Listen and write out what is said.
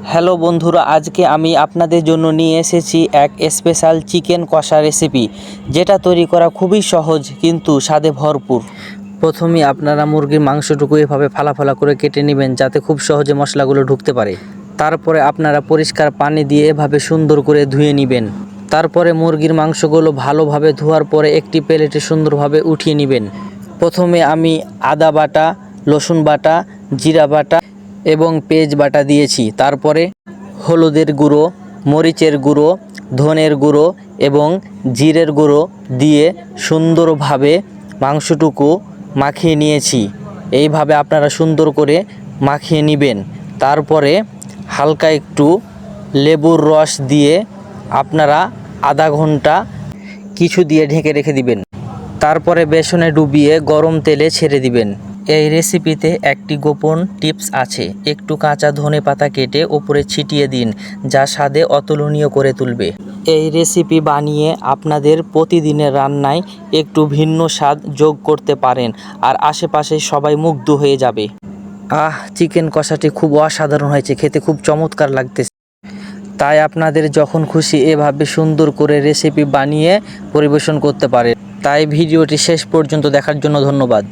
Hello বন্ধুরা, আজকে আমি আপনাদের জন্য নিয়ে এসেছি এক স্পেশাল চিকেন কষা রেসিপি, যেটা তৈরি করা খুবই সহজ কিন্তু স্বাদে ভরপুর। প্রথমে আপনারা মুরগির মাংসটুকু এভাবে ফালা ফালা করে কেটে নেবেন, যাতে খুব সহজে মশলাগুলো ঢুকতে পারে। তারপরে আপনারা পরিষ্কার পানি দিয়ে এভাবে সুন্দর করে ধুয়ে নেবেন। তারপরে মুরগির মাংসগুলো ভালোভাবে ধোয়ার পরে একটি প্লেটে সুন্দরভাবে উঠিয়ে নেবেন। প্রথমে আমি আদা বাটা, রসুন বাটা, জিরা বাটা এবং পেঁয়াজ বাটা দিয়েছি। তারপরে হলুদের গুঁড়ো, মরিচের গুঁড়ো, ধনের গুঁড়ো এবং জিরের গুঁড়ো দিয়ে সুন্দরভাবে মাংসটুকু মাখিয়ে নিয়েছি। এইভাবে আপনারা সুন্দর করে মাখিয়ে নেবেন। তারপরে হালকা একটু লেবুর রস দিয়ে আপনারা আধা ঘন্টা কিছু দিয়ে ঢেকে রেখে দিবেন। তারপরে বেসনে ডুবিয়ে গরম তেলে ছেড়ে দিবেন। এই রেসিপিতে একটি গোপন টিপস আছে, একটু কাঁচা ধনেপাতা কেটে ওপরে ছিটিয়ে দিন, যা স্বাদে অতুলনীয় করে তুলবে। এই রেসিপি বানিয়ে আপনাদের প্রতিদিনের রান্নায় একটু ভিন্ন স্বাদ যোগ করতে পারেন, আর আশেপাশে সবাই মুগ্ধ হয়ে যাবে। চিকেন কষাটি খুব অসাধারণ হয়েছে, খেতে খুব চমৎকার লাগতেছে। তাই আপনাদের যখন খুশি এভাবে সুন্দর করে রেসিপি বানিয়ে পরিবেশন করতে পারেন। তাই ভিডিওটি শেষ পর্যন্ত দেখার জন্য ধন্যবাদ।